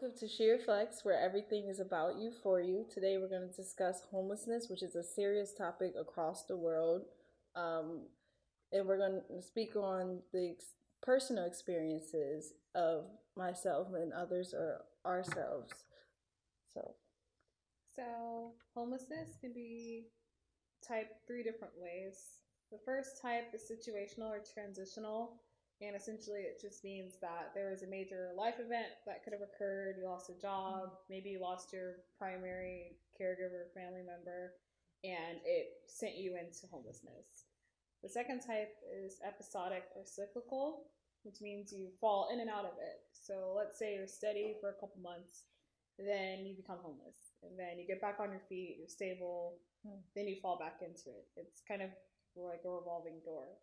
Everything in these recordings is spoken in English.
Welcome to She Reflects, where everything is about you for you. Today we're going to discuss homelessness, which is a serious topic across the world. Um, and we're going to speak on the personal experiences of myself and others or ourselves. So, Homelessness can be typed three different ways. The first type is situational or transitional, and essentially it just means that there was a major life event that could have occurred. You lost a job, maybe you lost your primary caregiver, family member, and it sent you into homelessness. The second type is episodic or cyclical, which means you fall in and out of it. So let's say you're steady for a couple months, then you become homeless, and then you get back on your feet, you're stable, then you fall back into it. It's kind of like a revolving door.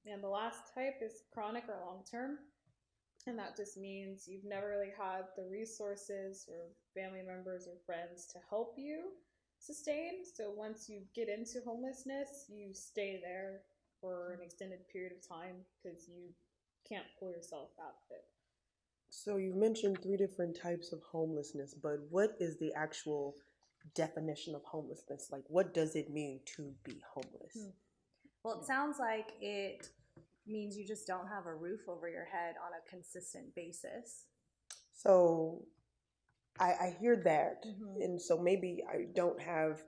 And the last type is chronic or long term. And that just means you've never really had the resources or family members or friends to help you sustain. So once you get into homelessness, you stay there for an extended period of time because you can't pull yourself out of it. So you mentioned three different types of homelessness, but what is the actual definition of homelessness? Like, what does it mean to be homeless? Well, it sounds like it means you just don't have a roof over your head on a consistent basis. So I hear that. And so maybe I don't have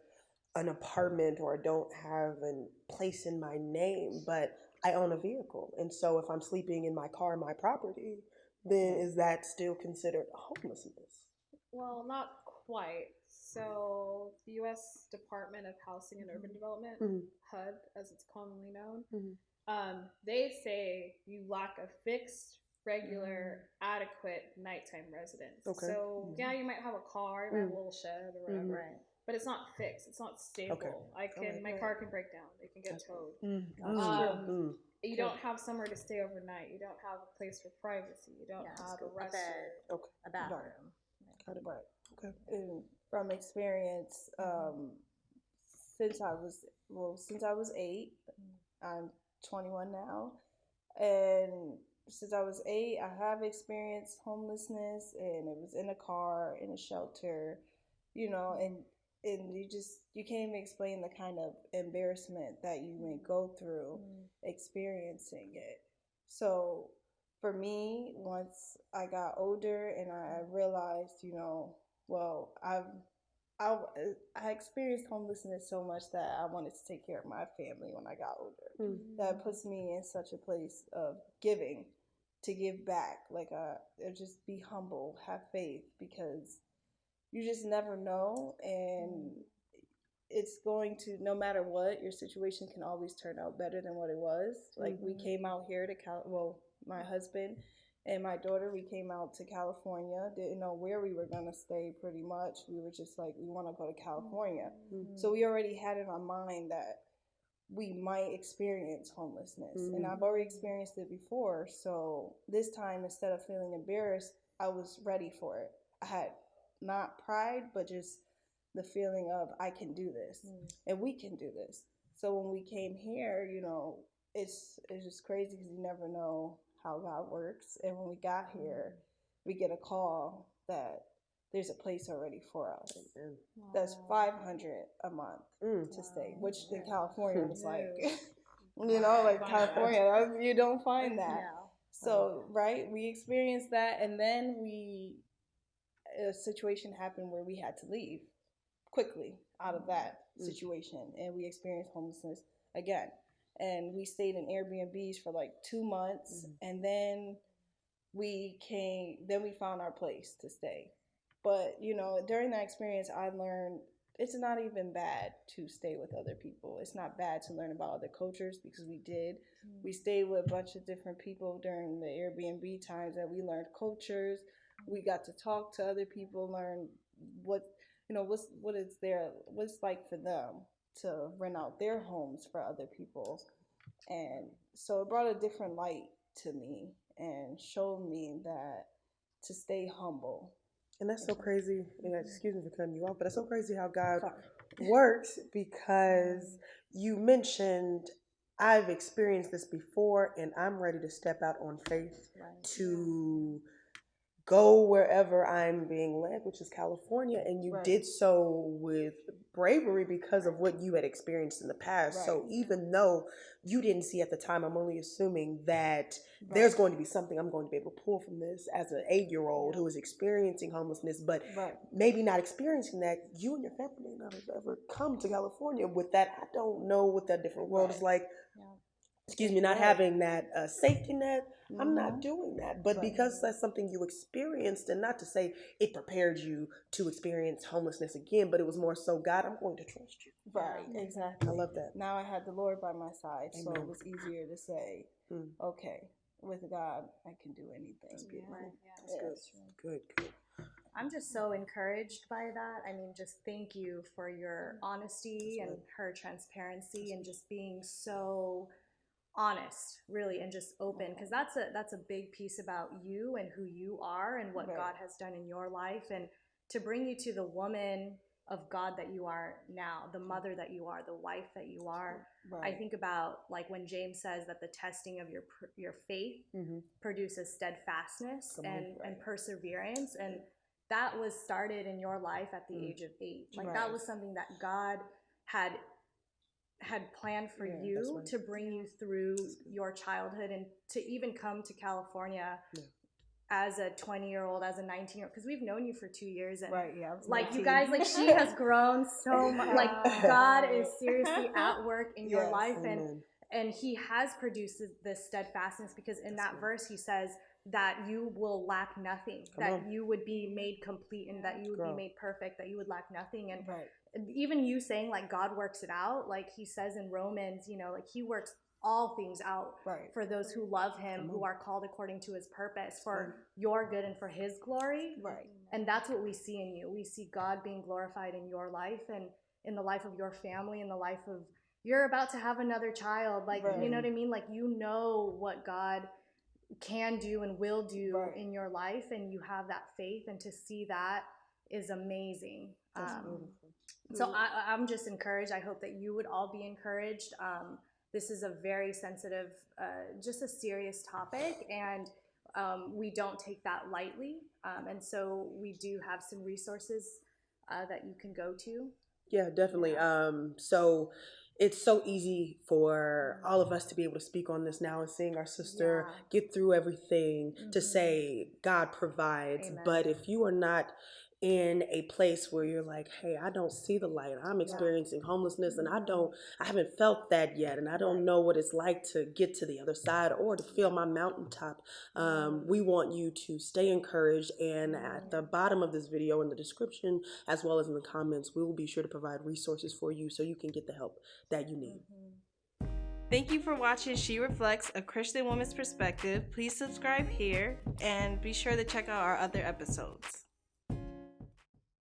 an apartment or I don't have a place in my name, but I own a vehicle. And so if I'm sleeping in my car, my property, then is that still considered homelessness? Well, not quite. So, the U.S. Department of Housing and Urban Development, HUD, as it's commonly known, they say you lack a fixed, regular, adequate nighttime residence. Okay. So, yeah, you might have a car, you might have a little shed or whatever, but it's not fixed. It's not stable. My car can break down. It can get towed. You don't have somewhere to stay overnight. You don't have a place for privacy. You don't have a restroom. A bathroom. Got it. Okay. and from experience, since I was 8, I'm 21 now, and since I was 8, I have experienced homelessness, and it was in a car, in a shelter, and you can't even explain the kind of embarrassment that you may go through experiencing it. So for me, once I got older and I realized, well, I, I experienced homelessness so much that I wanted to take care of my family when I got older. That puts me in such a place of giving, to give back. Just be humble, have faith, because you just never know, and it's going to, no matter what, your situation can always turn out better than what it was. Like we came out here to my husband and my daughter, we came out to California, didn't know where we were going to stay. Pretty much we were just like, we want to go to California. So we already had in our mind that we might experience homelessness, and I've already experienced it before. So this time, instead of feeling embarrassed, I was ready for it. I had not pride, but just the feeling of, I can do this, and we can do this. So when we came here, it's just crazy because you never know how God works. And when we got here, we get a call that there's a place already for us. That's $500 a month to stay, which in California was like, California, you don't find that. So we experienced that, and then a situation happened where we had to leave quickly out of that situation, and we experienced homelessness again. And we stayed in Airbnbs for like 2 months, and then we found our place to stay. But during that experience, I learned it's not even bad to stay with other people. It's not bad to learn about other cultures, because we did. We stayed with a bunch of different people during the Airbnb times, that we learned cultures. We got to talk to other people, learn what it's like for them to rent out their homes for other people. And so it brought a different light to me and showed me that to stay humble. And that's so crazy. Excuse me for cutting you off, but that's so crazy how God works, because you mentioned, I've experienced this before and I'm ready to step out on faith to go wherever I'm being led, which is California, and you Right. did so with bravery because of what you had experienced in the past. Right. So even though you didn't see at the time, I'm only assuming that there's going to be something I'm going to be able to pull from this as an 8-year-old who is experiencing homelessness, but Right. maybe not experiencing that. You and your family may not have ever come to California with that. I don't know what that different world is like. Excuse me, not having that safety net. I'm not doing that. But because that's something you experienced, and not to say it prepared you to experience homelessness again, but it was more so, God, I'm going to trust you. Right, exactly. I love that. Now I had the Lord by my side, so Amen. it was easier to say, okay, with God, I can do anything. That's beautiful. Yeah. That's good. Good. I'm just so encouraged by that. I mean, just thank you for your honesty and her transparency and just being so honest, really, and just open, because that's a big piece about you and who you are and what God has done in your life, and to bring you to the woman of God that you are now, the mother that you are, the wife that you are. I think about like when James says that the testing of your faith produces steadfastness and perseverance, and that was started in your life at the age of 8. Like that was something that God had planned for you to bring you through your childhood and to even come to California as a 20-year-old, as a 19-year-old, because we've known you for 2 years, and like 19. You guys, like she has grown so much. Like God is seriously at work in your life, and He has produced this steadfastness, because in that verse He says that you will lack nothing, that you would be made complete, and that you would be made perfect, that you would lack nothing. And even you saying like God works it out, like He says in Romans, you know, like He works all things out for those who love Him, who are called according to His purpose, for your good and for His glory. And that's what we see in you. We see God being glorified in your life and in the life of your family, in the life of, you're about to have another child, like you know what I mean, like you know what God can do and will do in your life, and you have that faith, and to see that is amazing. So I'm just encouraged. I hope that you would all be encouraged. This is a very sensitive, just a serious topic, and we don't take that lightly. And so we do have some resources that you can go to. Yeah, definitely. So it's so easy for all of us to be able to speak on this now and seeing our sister get through everything to say God provides. Amen. But if you are not in a place where you're like, hey, I don't see the light, I'm experiencing homelessness, and I haven't felt that yet, and I don't know what it's like to get to the other side or to feel my mountaintop. We want you to stay encouraged, and at the bottom of this video, in the description as well as in the comments, we will be sure to provide resources for you so you can get the help that you need. Thank you for watching She Reflects, a Christian woman's perspective. Please subscribe here and be sure to check out our other episodes.